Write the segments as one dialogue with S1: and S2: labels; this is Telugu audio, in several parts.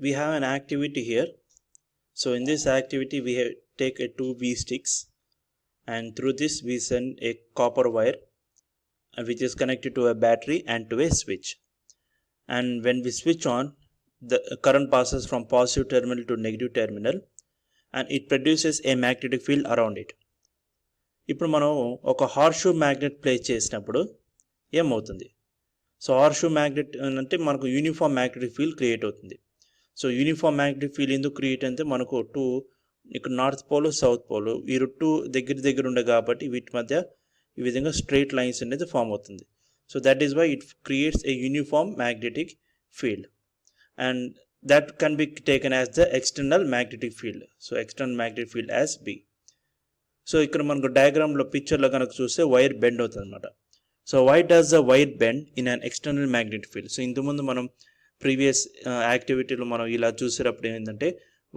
S1: we have an activity here. So in this activity we take a 2 V sticks, and through this we send a copper wire which is connected to a battery and to a switch. And when we switch on, the current passes from positive terminal to negative terminal, and it produces a magnetic field around it. ఇప్పుడు మనం ఒక హార్షూ మ్యాగ్నెట్ ప్లేస్ చేసినప్పుడు ఏమవుతుంది? సో హార్షూ మ్యాగ్నెట్ అంటే మనకు యూనిఫామ్ మ్యాగ్నెటిక్ ఫీల్డ్ క్రియేట్ అవుతుంది. సో యూనిఫామ్ మ్యాగ్నెటిక్ ఫీల్డ్ ఎందుకు క్రియేట్ అంటే మనకు ఇక్కడ నార్త్ పోల్ సౌత్ పోల్ ఈ రెండు దగ్గర ఉండే కాబట్టి వీటి మధ్య ఈ విధంగా స్ట్రైట్ లైన్స్ అనేది ఫామ్ అవుతుంది. So that is why it creates a uniform magnetic field, and that can be taken as the external magnetic field. So external magnetic field as B. So ఇక్కడ మనకు డయాగ్రామ్లో పిక్చర్లో కనుక చూస్తే వైర్ బెండ్ అవుతుంది అనమాట. So why does the wire bend in an external magnetic field? So ఇంతకుముందు మనం ప్రీవియస్ యాక్టివిటీలో మనం ఇలా చూసేటప్పుడు ఏంటంటే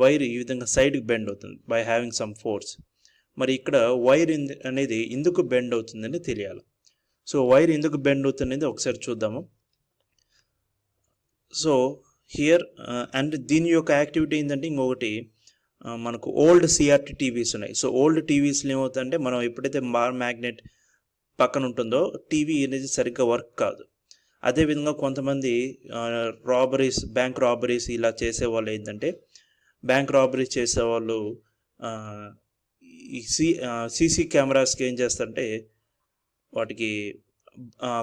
S1: వైర్ ఈ విధంగా సైడ్కి బెండ్ అవుతుంది బై హ్యావింగ్ సమ్ ఫోర్స్. మరి ఇక్కడ వైర్ అనేది ఎందుకు బెండ్ అవుతుందని తెలియాలి. సో వైర్ ఎందుకు బెండ్ అవుతుంది ఒకసారి చూద్దాము. సో హియర్ అండ్ దీని యొక్క యాక్టివిటీ ఏంటంటే ఇంకొకటి మనకు ఓల్డ్ సిఆర్టీ టీవీస్ ఉన్నాయి. సో ఓల్డ్ టీవీస్లో ఏమవుతుందంటే మనం ఎప్పుడైతే బార్ మ్యాగ్నెట్ పక్కన ఉంటుందో టీవీ అనేది సరిగ్గా వర్క్ కాదు. అదేవిధంగా కొంతమంది బ్యాంక్ రాబరీస్ ఇలా చేసేవాళ్ళు ఏంటంటే బ్యాంక్ రాబరీస్ చేసేవాళ్ళు ఈ సీసీ కెమెరాస్కి ఏం చేస్తారంటే వాటికి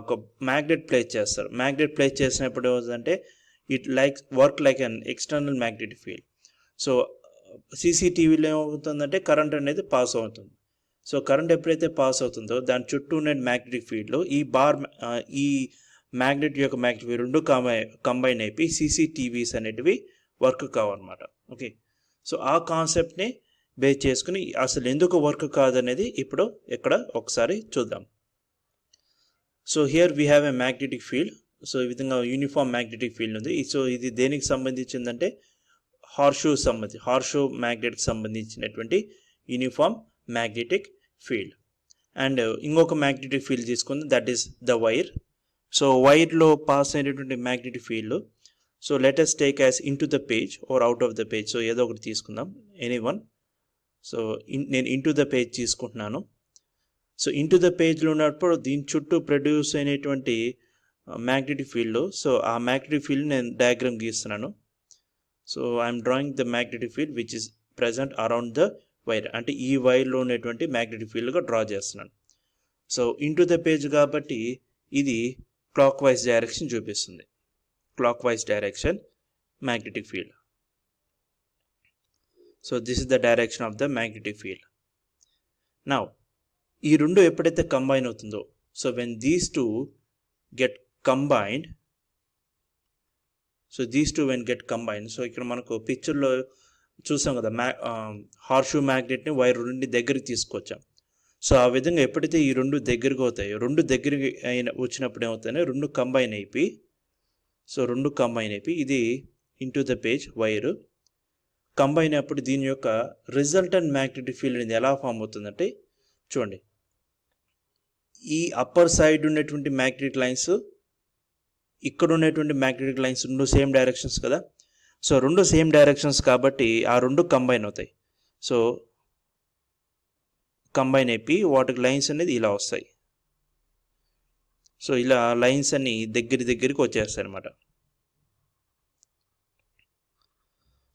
S1: ఒక మ్యాగ్నెట్ ప్లేస్ చేస్తారు. మ్యాగ్నెట్ ప్లేస్ చేసినప్పుడు ఏమవుతుందంటే it work like an external magnetic field. So సీసీటీవీలో ఏమవుతుందంటే కరెంట్ అనేది పాస్ అవుతుంది. సో కరెంట్ ఎప్పుడైతే పాస్ అవుతుందో దాని చుట్టూ ఉన్న మ్యాగ్నెటిక్ ఫీల్డ్లో ఈ మ్యాగ్నెట్ యొక్క మ్యాగ్నెటిక్ ఫీల్డ్ రెండు కంబైన్ అయిపోయి సీసీటీవీస్ అనేటివి వర్క్ కావన్నమాట. ఓకే, సో ఆ కాన్సెప్ట్ని బేస్ చేసుకుని అసలు ఎందుకు వర్క్ కాదనేది ఇప్పుడు ఇక్కడ ఒకసారి చూద్దాం. So here we have a magnetic field. So ఈ విధంగా యూనిఫామ్ మ్యాగ్నెటిక్ ఫీల్డ్ ఉంది. సో ఇది దేనికి సంబంధించిందంటే హార్షూ మ్యాగ్నెట్కి సంబంధించినటువంటి యూనిఫామ్ మ్యాగ్నెటిక్ ఫీల్డ్. అండ్ ఇంకొక మ్యాగ్నెటిక్ ఫీల్డ్ తీసుకుంది, that is the wire. So వైర్లో పాస్ అయినటువంటి magnetic field, so let us take as into the page or out of the page. So ఏదో ఒకటి తీసుకుందాం, ఎనీవన్. సో నేను ఇన్ టు ద పేజ్ తీసుకుంటున్నాను. సో ఇన్ టు ద పేజ్లో ఉన్నప్పుడు దీని చుట్టూ ప్రొడ్యూస్ అయినటువంటి మ్యాగ్నెటిక్ ఫీల్డ్, సో ఆ మ్యాగ్నెటిక్ ఫీల్డ్ నేను డయాగ్రామ్ గీస్తున్నాను. So I'm drawing the magnetic field which is present around the wire, అంటే ఈ వైర్లో ఉన్నటువంటి మ్యాగ్నెటిక్ ఫీల్డ్గా డ్రా చేస్తున్నాను. So in to the page కాబట్టి ఇది క్లాక్ వైజ్ డైరెక్షన్ చూపిస్తుంది, clock wise direction magnetic field. So this is the direction of the magnetic field. Now ఈ రెండు ఎప్పుడైతే కంబైన్ అవుతుందో, so when these two get combined, so these two when get combined, so ఇక్కడ మనకు పిక్చర్లో చూసాం కదా హార్షూ మ్యాగ్నెట్ని వైర్ నుండి దగ్గరికి తీసుకొచ్చాం. సో ఆ విధంగా ఎప్పుడైతే ఈ రెండు దగ్గరికి అవుతాయో, రెండు దగ్గరికి వచ్చినప్పుడు ఏమవుతాయో రెండు కంబైన్ అయిపోయి, ఇది in to the page wire combine అయినప్పుడు దీని యొక్క రిజల్టెంట్ మ్యాగ్నెటిక్ ఫీల్డ్ అనేది ఎలా ఫామ్ అవుతుందంటే చూడండి, ఈ అప్పర్ సైడ్ ఉన్నటువంటి మ్యాగ్నెటిక్ లైన్స్, ఇక్కడ ఉన్నటువంటి మ్యాగ్నెటిక్ లైన్స్ రెండు సేమ్ డైరెక్షన్స్ కదా. సో రెండు సేమ్ డైరెక్షన్స్ కాబట్టి ఆ రెండు కంబైన్ అవుతాయి. సో కంబైన్ అయిపోయి వాటికి లైన్స్ అనేది ఇలా వస్తాయి. సో ఇలా లైన్స్ అన్ని దగ్గరికి వచ్చేస్తాయి అనమాట.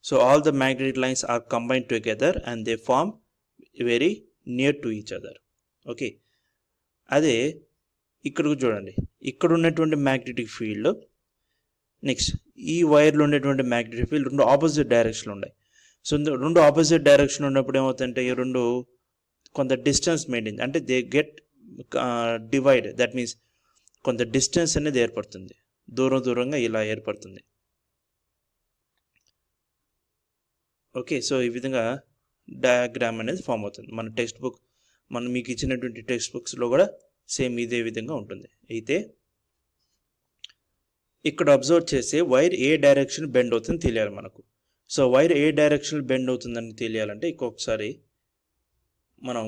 S1: So all the magnetic lines are combined together and they form very near to each other. Okay, అదే ఇక్కడికి చూడండి, ఇక్కడ ఉన్నటువంటి మ్యాగ్నెటిక్ ఫీల్డ్ నెక్స్ట్ ఈ వైర్లో ఉండేటువంటి మ్యాగ్నెటిక్ ఫీల్డ్ రెండు ఆపోజిట్ డైరెక్షన్లో ఉన్నాయి. సో రెండు ఆపోజిట్ డైరెక్షన్ ఉన్నప్పుడు ఏమవుతుందంటే ఈ రెండు కొంత డిస్టెన్స్ మెయింటైన్, అంటే they get divide, that means కొంత డిస్టెన్స్ అనేది ఏర్పడుతుంది, దూరంగా ఇలా ఏర్పడుతుంది. ఓకే, సో ఈ విధంగా డయాగ్రామ్ అనేది ఫామ్ అవుతుంది. మన మీకు ఇచ్చినటువంటి టెక్స్ట్ బుక్స్లో కూడా సేమ్ ఇదే విధంగా ఉంటుంది. అయితే ఇక్కడ అబ్జర్వ్ చేస్తే వైర్ ఏ డైరెక్షన్ బెండ్ అవుతుందని తెలియాలి మనకు. సో వైర్ ఏ డైరెక్షన్ బెండ్ అవుతుందని తెలియాలంటే ఇంకొకసారి మనం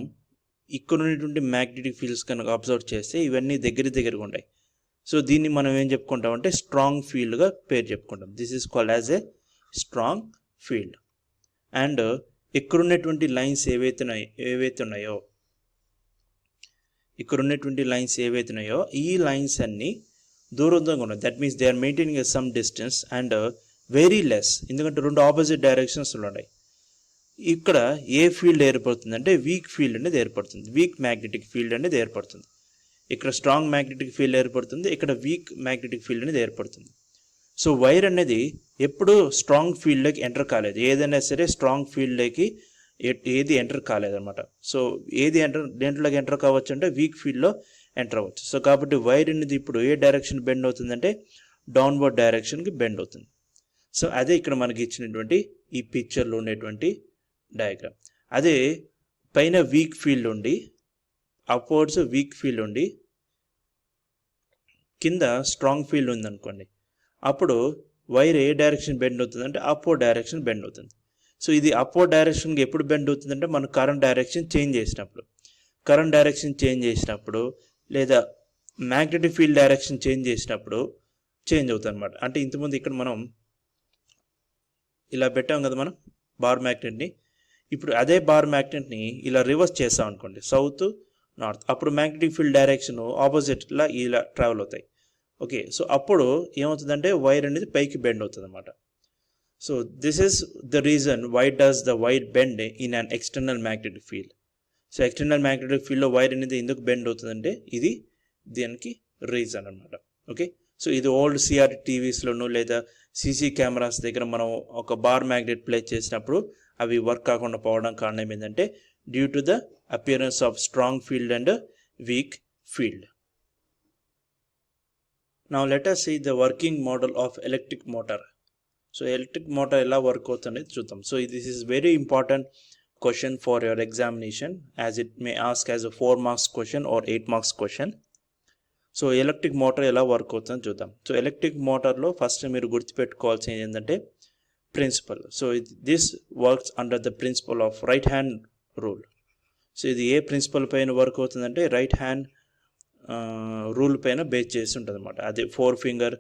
S1: ఇక్కడ ఉన్నటువంటి మ్యాగ్నెటిక్ ఫీల్డ్స్ కనుక అబ్జర్వ్ చేస్తే ఇవన్నీ దగ్గరగా ఉంటాయి. సో దీన్ని మనం ఏం చెప్పుకుంటామంటే స్ట్రాంగ్ ఫీల్డ్గా పేరు చెప్పుకుంటాం. This is called as a strong field. And ఇక్కడ ఉన్నటువంటి లైన్స్ ఏవైతే ఉన్నాయో ఈ లైన్స్ అన్నీ దూరంగా ఉన్నాయి. That means they are maintaining some distance and very less, ఎందుకంటే రెండు ఆపోజిట్ డైరెక్షన్స్ ఉన్నాయి. ఇక్కడ ఏ ఫీల్డ్ ఏర్పడుతుంది అంటే వీక్ ఫీల్డ్ అనేది ఏర్పడుతుంది, వీక్ మ్యాగ్నెటిక్ ఫీల్డ్ అనేది ఏర్పడుతుంది. ఇక్కడ స్ట్రాంగ్ మ్యాగ్నెటిక్ ఫీల్డ్ ఏర్పడుతుంది, ఇక్కడ వీక్ మ్యాగ్నెటిక్ ఫీల్డ్ అనేది ఏర్పడుతుంది. సో వైర్ అనేది ఎప్పుడు స్ట్రాంగ్ ఫీల్డ్లోకి ఎంటర్ కాలేదు, ఏదైనా సరే స్ట్రాంగ్ ఫీల్డ్లోకి ఏది ఎంటర్ కాలేదన్నమాట. సో ఏది దేంట్లోకి ఎంటర్ కావచ్చు అంటే వీక్ ఫీల్డ్లో ఎంటర్ అవ్వచ్చు. సో కాబట్టి వైర్ అనేది ఇప్పుడు ఏ డైరెక్షన్ బెండ్ అవుతుందంటే డౌన్వర్డ్ డైరెక్షన్కి బెండ్ అవుతుంది. సో అదే ఇక్కడ మనకి ఇచ్చినటువంటి ఈ పిక్చర్లో ఉండేటువంటి డయాగ్రామ్. అదే పైన వీక్ ఫీల్డ్ ఉండి అప్వర్డ్స్ వీక్ ఫీల్డ్ ఉండి కింద స్ట్రాంగ్ ఫీల్డ్ ఉందనుకోండి, అప్పుడు వైర్ ఏ డైరెక్షన్ బెండ్ అవుతుందంటే అప్వర్డ్ డైరెక్షన్ బెండ్ అవుతుంది. సో ఇది అప్వర్డ్ డైరెక్షన్కి ఎప్పుడు బెండ్ అవుతుందంటే మన కరెంట్ డైరెక్షన్ చేంజ్ చేసినప్పుడు లేదా మ్యాగ్నెటిక్ ఫీల్డ్ డైరెక్షన్ చేంజ్ చేసినప్పుడు చేంజ్ అవుతుంది అనమాట. అంటే ఇంతకుముందు ఇక్కడ మనం ఇలా పెట్టాం కదా మనం బార్ మ్యాగ్నెట్ని, ఇప్పుడు అదే బార్ మ్యాగ్నెట్ని ఇలా రివర్స్ చేస్తాం అనుకోండి, సౌత్ నార్త్, అప్పుడు మ్యాగ్నెటిక్ ఫీల్డ్ డైరెక్షన్ ఆపోజిట్లా ఇలా ట్రావెల్ అవుతాయి. ఓకే, సో అప్పుడు ఏమవుతుందంటే వైర్ అనేది పైకి బెండ్ అవుతుంది అనమాట. So this is the reason why does the wire bend in an external magnetic field. So external magnetic ఫీల్డ్లో వైర్ అనేది ఎందుకు బెండ్ అవుతుందంటే ఇది దీనికి రీజన్ అనమాట. ఓకే, సో ఇది ఓల్డ్ సిఆర్ టీవీస్లోనూ లేదా సీసీ కెమెరాస్ దగ్గర మనం ఒక బార్ మ్యాగ్నెట్ ప్లేస్ చేసినప్పుడు అవి వర్క్ కాకుండా పోవడం కారణం ఏంటంటే due to the appearance of strong field and weak field. Now let us see the working model of electric motor. So electric motor ఎలా వర్క్ అవుతుంది చూద్దాం. So this is very important question for your examination as it may ask as a 4 marks question or 8 marks question. So electric motor ఎలా వర్క్ అవుతుందని చూద్దాం. సో ఎలక్ట్రిక్ మోటార్లో ఫస్ట్ మీరు గుర్తుపెట్టుకోవాల్సింది ఏంటంటే principle. So this works under the principle of right hand rule. So ఇది ఏ ప్రిన్సిపల్ పైన వర్క్ అవుతుందంటే రైట్ హ్యాండ్ రూల్ పైన బేస్ చేసి ఉంటుంది అనమాట. అదే 4 ఫింగర్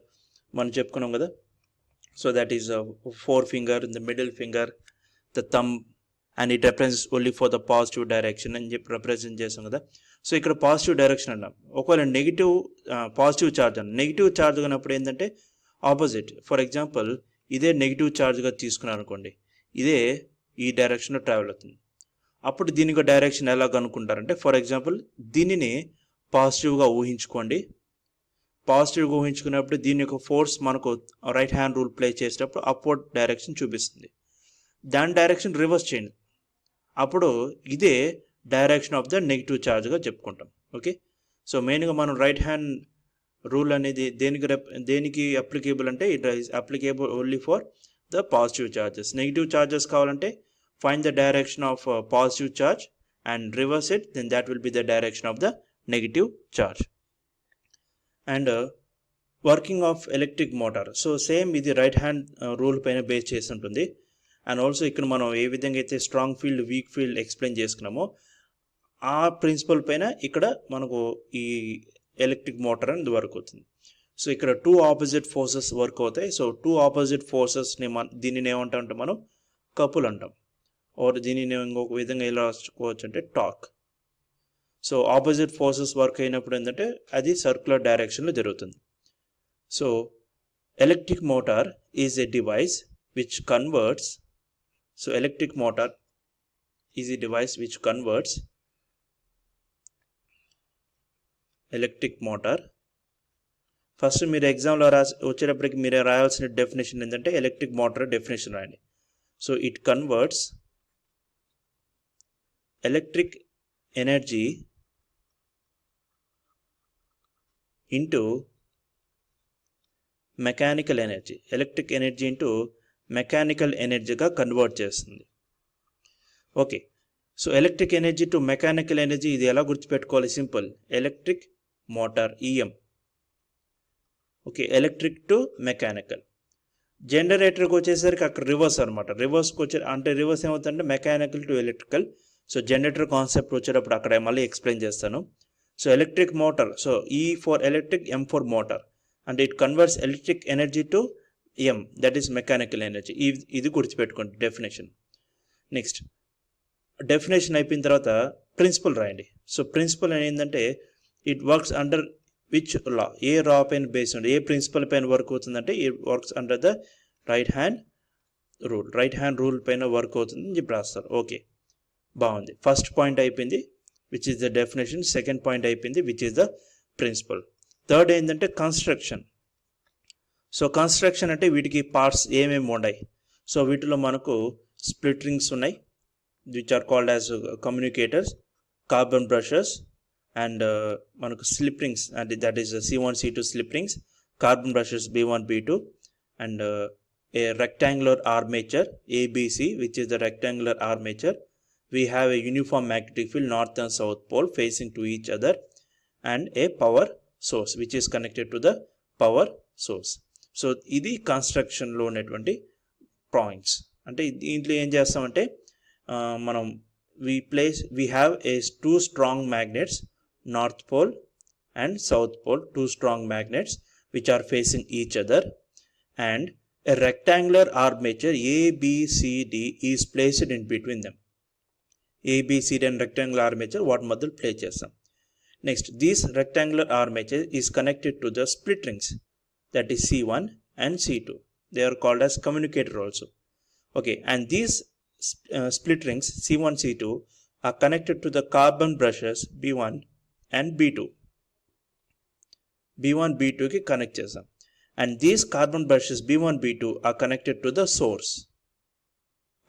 S1: మనం చెప్పుకున్నాం కదా. So that is 4 finger, the middle finger, the thumb and it represents only for the positive direction అని చెప్పి రిప్రజెంట్ చేస్తాం కదా. సో ఇక్కడ పాజిటివ్ డైరెక్షన్ అన్నాం. ఒకవేళ పాజిటివ్ ఛార్జ్ అన్న నెగిటివ్ ఛార్జ్ అన్నప్పుడు ఏంటంటే ఆపోజిట్. ఫర్ ఎగ్జాంపుల్ ఇదే నెగిటివ్ ఛార్జ్గా తీసుకున్నారు అనుకోండి, ఇదే ఈ డైరెక్షన్లో ట్రావెల్ అవుతుంది. అప్పుడు దీనికి డైరెక్షన్ ఎలా కనుక్కుంటారంటే ఫర్ ఎగ్జాంపుల్ దీనిని పాజిటివ్గా ఊహించుకోండి. పాజిటివ్గా ఊహించుకున్నప్పుడు దీని యొక్క ఫోర్స్ మనకు రైట్ హ్యాండ్ రూల్ ప్లే చేసేటప్పుడు అప్వర్డ్ డైరెక్షన్ చూపిస్తుంది. దాని డైరెక్షన్ రివర్స్ చేయండి, అప్పుడు ఇదే డైరెక్షన్ ఆఫ్ ద నెగిటివ్ ఛార్జ్గా చెప్పుకుంటాం. ఓకే, సో మెయిన్గా మనం రైట్ హ్యాండ్ రూల్ అనేది దేనికి అప్లికేబుల్ అంటే it is applicable only for the positive charges. Negative charges కావాలంటే find the direction of positive charge and reverse it, then that will be the direction of the negative charge. And working of electric motor. So same ఇది రైట్ హ్యాండ్ రూల్ పైన బేస్ చేసి ఉంటుంది. అండ్ ఆల్సో ఇక్కడ మనం ఏ విధంగా అయితే strong field weak field explain చేసుకున్నామో ఆ ప్రిన్సిపల్ పైన ఇక్కడ మనకు ఈ ఎలక్ట్రిక్ మోటార్ అనేది వర్క్ అవుతుంది. సో ఇక్కడ 2 ఆపోజిట్ ఫోర్సెస్ వర్క్ అవుతాయి. సో 2 ఆపోజిట్ ఫోర్సెస్ని దీనిని ఏమంటామంటే మనం కపుల్ అంటాం, ఆర్ దీనిని ఇంకొక విధంగా ఎలా రాసుకోవచ్చు అంటే torque. So opposite forces work అయినప్పుడు ఏంటంటే అది సర్క్యులర్ డైరెక్షన్లో జరుగుతుంది. So electric motor is a device which converts. So electric motor is a device which converts electric motor. First మీరు ఎగ్జామ్లో వచ్చేటప్పటికి మీరు రాయాల్సిన డెఫినేషన్ ఏంటంటే ఎలక్ట్రిక్ మోటార్ డెఫినేషన్ రాయండి. So it converts electric energy into mechanical energy. Electric energy into mechanical ఎనర్జీగా కన్వర్ట్ చేస్తుంది. Okay, so electric energy to mechanical energy ఇది ఎలా గుర్తుపెట్టుకోవాలి? Simple, electric motor EM. Okay, electric to mechanical. జనరేటర్కి వచ్చేసరికి అక్కడ రివర్స్ అనమాట. రివర్స్కి వచ్చే అంటే రివర్స్ ఏమవుతుందంటే mechanical to electrical. So generator concept వచ్చేటప్పుడు అక్కడ మళ్ళీ ఎక్స్ప్లెయిన్ చేస్తాను. So electric motor, so E for electric, M for motor, and it converts electric energy to m, that is mechanical energy. ఇది గుర్తుపెట్టుకోండి డెఫినేషన్. నెక్స్ట్ డెఫినేషన్ అయిపోయిన తర్వాత ప్రిన్సిపల్ రాయండి. సో ప్రిన్సిపల్ ఏంటంటే it works under which law, ఏ లా పైన బేస్ ఉంది, ఏ ప్రిన్సిపల్ పైన వర్క్ అవుతుందంటే it works under the right hand rule పైన వర్క్ అవుతుంది అని చెప్పి రాస్తారు. ఓకే, బాగుంది. ఫస్ట్ పాయింట్ అయిపోయింది which is the definition. Second point అయిపోయింది which is the principle. Third ఏంటంటే కన్స్ట్రక్షన్. సో కన్స్ట్రక్షన్ అంటే వీటికి పార్ట్స్ ఏమేమి ఉన్నాయి. సో వీటిలో మనకు స్ప్లిట్ రింగ్స్ ఉన్నాయి which are called as communicators, carbon brushes and మనకు స్లిప్ రింగ్స్ అంటే that is C1 C2 slip rings, carbon brushes B1 B2 and a rectangular armature ABC which is the rectangular armature. We have a uniform magnetic field north and south pole facing to each other and a power source which is connected to the power source. So ఇది కన్స్ట్రక్షన్లో ఉన్నటువంటి పాయింట్స్. అంటే దీంట్లో ఏం చేస్తామంటే మనం we have a two strong magnets, north pole and south pole, two strong magnets which are facing each other, and a rectangular armature ABCD is placed in between them. ABCD and rectangular armature what మధ్యలో ప్లే చేస్తాం. Next, this rectangular armature is connected to the split rings, that is C1 and C2. They are called as communicator also. Okay, and these split rings C1 C2 are connected to the carbon brushes B1 and B2. B1 B2 కి కనెక్ట్ చేస్తాం. And these carbon brushes B1 B2 are connected to the source,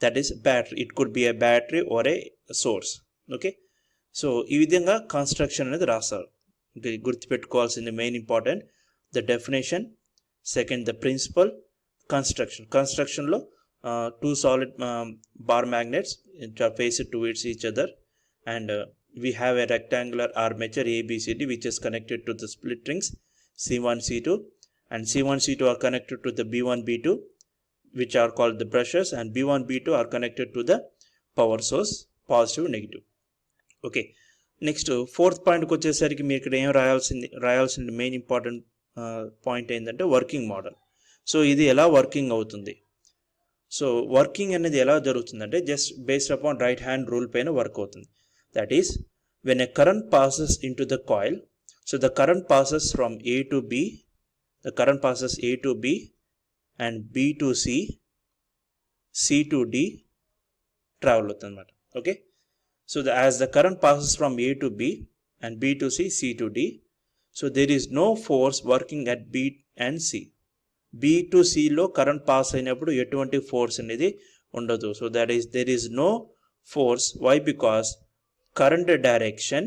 S1: that is battery. It could be a battery or a source. Okay, so ఈ విధంగా కన్స్ట్రక్షన్ అనేది రాస్తారు. గుర్తుపెట్టుకోవాల్సింది main important the definition, second the principle, కన్స్ట్రక్షన్లో two solid bar magnets which are faced towards each other, and we have a rectangular armature ABCD which is connected to the split rings C1 C2, and C1 C2 are connected to the B1 B2 which are called the brushes, and B1 B2 are connected to the power source, positive negative. Okay, next fourth పాయింట్కి వచ్చేసరికి మీరు ఇక్కడ ఏం రాయాల్సింది మెయిన్ ఇంపార్టెంట్ పాయింట్ ఏంటంటే వర్కింగ్ మోడల్. సో ఇది ఎలా వర్కింగ్ అవుతుంది. సో వర్కింగ్ అనేది ఎలా జరుగుతుందంటే just based upon right hand rule పైన వర్క్ అవుతుంది. That is when a current passes in to the coil, so the current passes from A to B, the current passes A to B and B to C, C to D travel అవుతుంది అన్నమాట. Okay, so as the current passes from A to B and B to C, C to D, so there is no force working at B and C. B to C లో కరెంట్ పాస్ అయినప్పుడు ఎటువంటి ఫోర్స్ అనేది ఉండదు. So that is there is no force. Why? Because current direction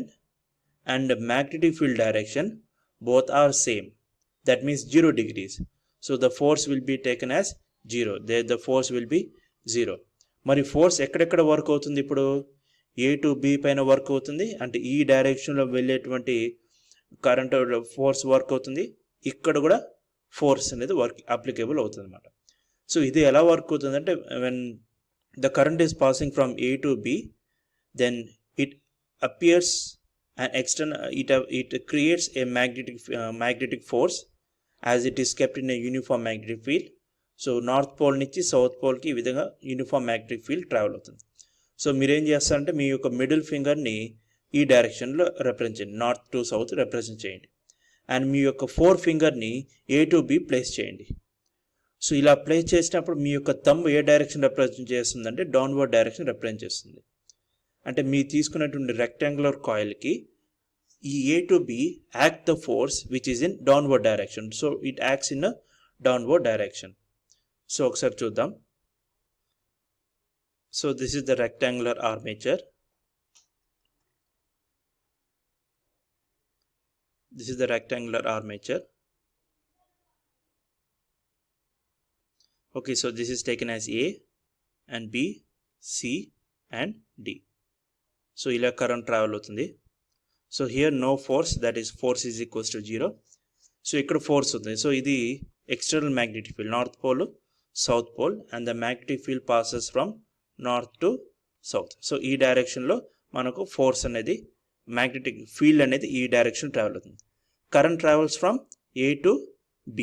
S1: and magnetic field direction both are same. That means 0 degrees. So the force will be taken as 0. There the force will be 0. మరి ఫోర్స్ ఎక్కడెక్కడ వర్క్ అవుతుంది, ఇప్పుడు A to B పైన వర్క్ అవుతుంది, అంటే ఈ డైరెక్షన్లో వెళ్ళేటువంటి కరెంట్ ఫోర్స్ వర్క్ అవుతుంది. ఇక్కడ కూడా ఫోర్స్ అనేది వర్క్ అప్లికేబుల్ అవుతుంది అనమాట. సో ఇది ఎలా వర్క్ అవుతుంది అంటే when the current is passing from A to B, then it appears an external, it creates a magnetic force as it is kept in a uniform magnetic field. So north pole నుంచి సౌత్ పోల్కి ఈ విధంగా యూనిఫామ్ మ్యాగ్నెటిక్ ఫీల్డ్ ట్రావెల్ అవుతుంది. సో మీరేం చేస్తారంటే మీ యొక్క మిడిల్ ఫింగర్ని ఈ డైరెక్షన్లో రిప్రజెంట్ చేయండి, నార్త్ టు సౌత్ రిప్రజెంట్ చేయండి, అండ్ మీ యొక్క 4 ఫింగర్ని A to B ప్లేస్ చేయండి. సో ఇలా ప్లేస్ చేసినప్పుడు మీ యొక్క థంబ్ ఏ డైరెక్షన్ రిప్రజెంట్ చేస్తుందంటే డౌన్వర్డ్ డైరెక్షన్ రిప్రజెంట్ చేస్తుంది. అంటే మీరు తీసుకున్నటువంటి రెక్టాంగులర్ కాయిల్కి ఈ A to B act the force which is in downward direction. So it acts in downward direction. So ఒకసారి చూద్దాం. So this is the rectangular armature. This is the rectangular armature. Okay, so this is taken as A and B, C and D. So ila current travel avutundi. So here no force, that is force is equals to 0. So ikkada force undi. So idi external magnetic field, north pole, south pole, and the magnetic field passes from north to south. So ee direction lo manaku force anedi magnetic field అనేది ఈ డైరెక్షన్ ట్రావెల్ అవుతుంది. Current travels from A to B.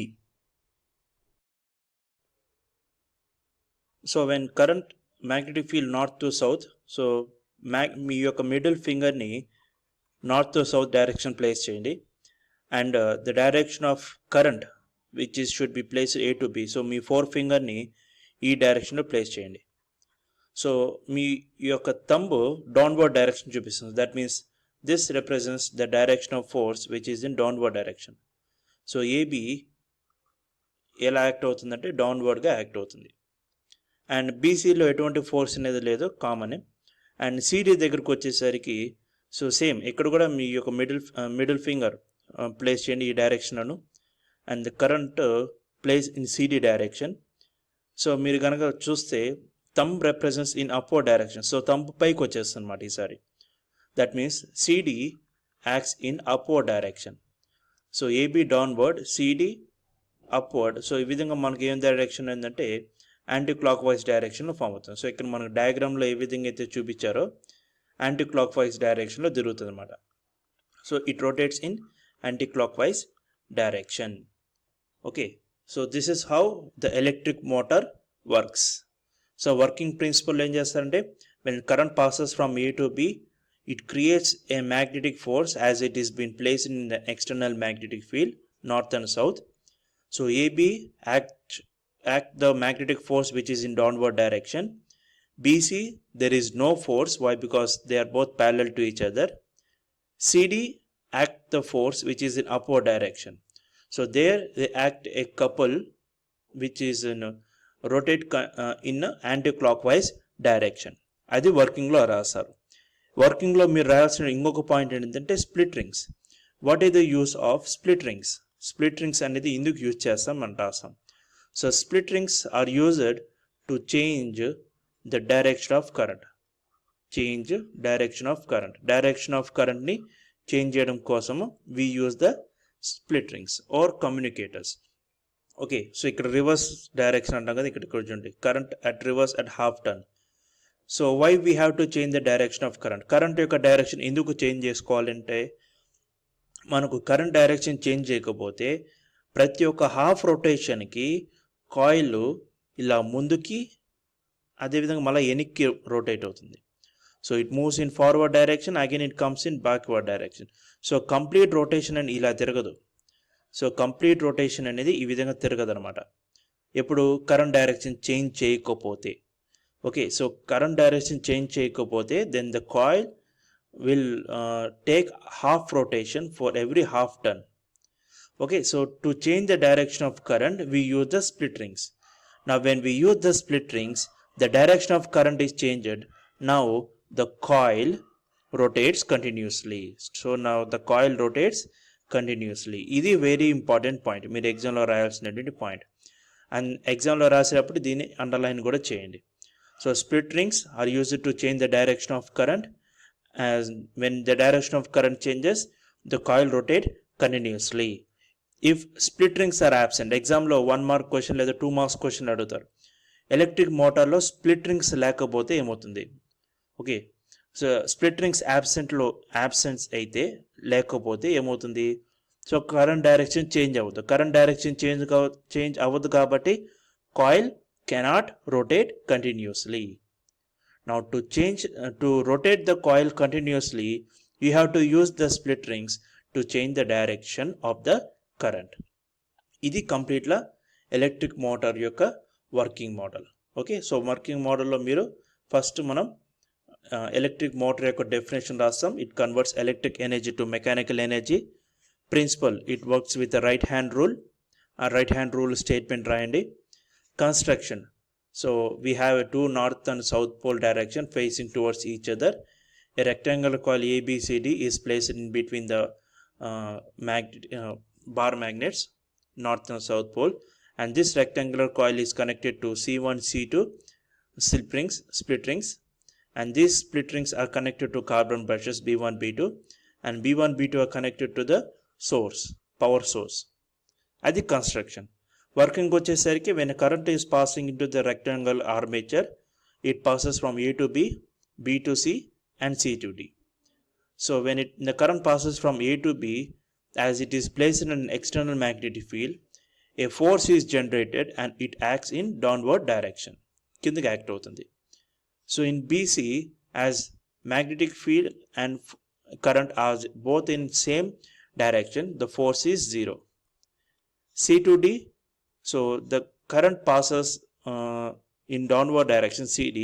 S1: So when current magnetic field north to south, so మీ యొక్క మిడిల్ ఫింగర్ని north to south direction place చేయండి. And the direction of current which is should be place A to B. So మీ ఫోర్ ఫింగర్ని ఈ డైరెక్షన్లో ప్లేస్ చేయండి. సో మీ యొక్క థంబ్ డౌన్వర్డ్ డైరెక్షన్ చూపిస్తుంది. That means this represents the direction of force which is in downward direction. So AB ఎలా యాక్ట్ అవుతుందంటే డౌన్వర్డ్గా యాక్ట్ అవుతుంది. అండ్ బీసీలో ఎటువంటి ఫోర్స్ అనేది లేదు, కామన్. అండ్ CD దగ్గరకు వచ్చేసరికి సో సేమ్ ఇక్కడ కూడా మీ యొక్క మిడిల్ ఫింగర్ ప్లేస్ చేయండి ఈ డైరెక్షన్ను. And the current place in CD direction. So మీరు కనుక చూస్తే thumb represents in upward direction. So thumb పైకి వచ్చేస్తుంది అన్నమాట ఈసారి. That means CD acts in upward direction. So AB downward, CD upward. So ఈ విధంగా మనకి ఏం డైరెక్షన్ ఏంటంటే యాంటీ క్లాక్ వైజ్ డైరెక్షన్లో ఫామ్ అవుతుంది. సో ఇక్కడ మనకు డయాగ్రామ్లో ఏ విధంగా అయితే చూపించారో యాంటీ క్లాక్ వైజ్ డైరెక్షన్లో తిరుగుతుంది అనమాట. So it rotates in anticlockwise direction. Okay, so this is how the electric motor works. So working principle ఏం చేస్తారంటే when current passes from A to B, it creates a magnetic force as it is been placed in the external magnetic field north and south. So AB act the magnetic force which is in downward direction. BC there is no force. Why? Because they are both parallel to each other. CD act the force which is in upward direction. So there they act a couple which is in rotate in anti-clockwise direction. అది వర్కింగ్లో రాస్తారు. వర్కింగ్లో మీరు రాయాల్సిన ఇంకొక పాయింట్ ఏంటంటే split rings. What is the use of split rings? Split rings అనేది ఎందుకు యూజ్ చేస్తాం అని రాస్తాం. So split rings are used to change the direction of current. Direction of కరెంట్ని చేంజ్ చేయడం కోసము we use the split rings are communicators. Okay, so ఇక్కడ రివర్స్ డైరెక్షన్ అంటాం కదా, ఇక్కడ చూడండి current at reverse at half turn. So why we have to change the direction of current? Current యొక్క డైరెక్షన్ ఎందుకు చేంజ్ చేసుకోవాలంటే మనకు కరెంట్ డైరెక్షన్ చేంజ్ చేయకపోతే ప్రతి ఒక్క హాఫ్ రొటేషన్కి కాయిల్ ఇలా ముందుకి అదేవిధంగా మళ్ళీ వెనక్కి రొటేట్ అవుతుంది. So it moves in forward direction, again it comes in backward direction. So complete rotation అని ఇలా తిరగదు. సో కంప్లీట్ రొటేషన్ అనేది ఈ విధంగా తిరగదు అనమాట ఎప్పుడు కరెంట్ డైరెక్షన్ చేంజ్ చేయకపోతే. Okay, so current direction change చేయకపోతే then the coil will take half rotation for every half turn. Okay, so to change the direction of current we use the split rings. Now when we use the split rings, the direction of current is changed. Now the coil rotates continuously. So now the coil rotates continuously. ఇది వెరీ ఇంపార్టెంట్ పాయింట్, మీరు ఎగ్జామ్లో రాయాల్సినటువంటి పాయింట్. అండ్ ఎగ్జామ్లో రాసేటప్పుడు దీన్ని అండర్లైన్ కూడా చేయండి. So split rings are used to change the direction of current. As when the direction of current changes, the coil rotate continuously. If split rings are absent, exam లో 1 mark క్వశ్చన్ లేదా 2 marks క్వశ్చన్ అడుగుతారు. ఎలక్ట్రిక్ మోటార్లో స్ప్లిట్ రింగ్స్ లేకపోతే ఏమవుతుంది? Okay, so split rings absence అయితే లేకపోతే ఏమవుతుంది? సో కరెంట్ డైరెక్షన్ చేంజ్ అవ్వదు. కరెంట్ డైరెక్షన్ చేంజ్ అవ్వదు కాబట్టి coil cannot rotate continuously. Now to rotate the coil continuously, you have to use the split rings to change the direction of the current. ఇది కంప్లీట్లా ఎలక్ట్రిక్ మోటార్ యొక్క working model. Okay, so working మోడల్లో మీరు ఫస్ట్ మనం ఎలక్ట్రిక్ మోటార్ యొక్క డెఫినేషన్ రాస్తాం. It converts electric energy to mechanical energy. Principle, it works with right hand rule. ఆ రైట్ హ్యాండ్ రూల్ స్టేట్మెంట్ రాయండి. Construction, so we have a 2 north and south pole direction facing towards each other. A rectangular coil ABCD is placed in between the bar magnets north and south pole, and this rectangular coil is connected to C1 C2 split rings, and these split rings are connected to carbon brushes B1 B2, and B1 B2 are connected to the power source. Adi construction. Working వచ్చేసరికి when a current is passing into the rectangle armature, it passes from A to B, B to C and C to D. So when the current passes from A to B, as it is placed in an external magnetic field, a force is generated and it acts in downward direction. కిందకి యాక్ట్ అవుతుంది. So in BC as magnetic field and current are both in same direction, the force is 0. C to D, so the current passes in downward direction CD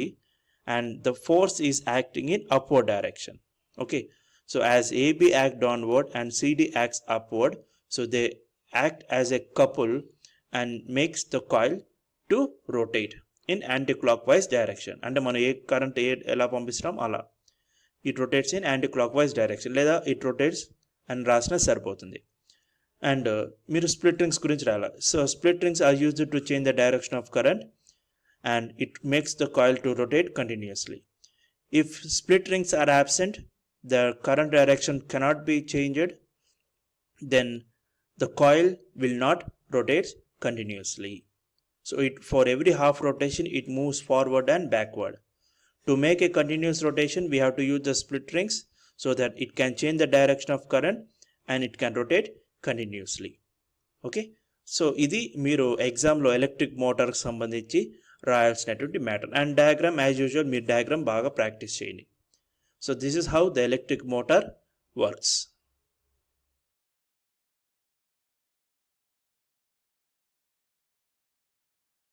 S1: and the force is acting in upward direction. Okay, so as AB act downward and CD acts upward, so they act as a couple and makes the coil to rotate in anti-clockwise direction. అంటే మనం ఏ కరెంట్ ఎలా పంపిస్తాం అలా it rotates in anticlockwise direction, లేదా ఇట్ రొటేట్స్ అని రాసినా సరిపోతుంది. అండ్ మీరు స్ప్లిట్ రింగ్స్ గురించి రాయాలి. So split rings are used to change the direction of current and it makes the coil to rotate continuously. If split rings are absent, the current direction cannot be changed, then the coil will not rotate continuously. So for every half rotation it moves forward and backward. To make a continuous rotation, we have to use the split rings so that it can change the direction of current and it can rotate continuously. Okay, so ఇది మీరు ఎగ్జామ్లో ఎలక్ట్రిక్ మోటార్కి సంబంధించి రాయాల్సినటువంటి matter. And diagram as usual మీరు డయాగ్రామ్ బాగా ప్రాక్టీస్ చేయండి. So this is how the electric motor works.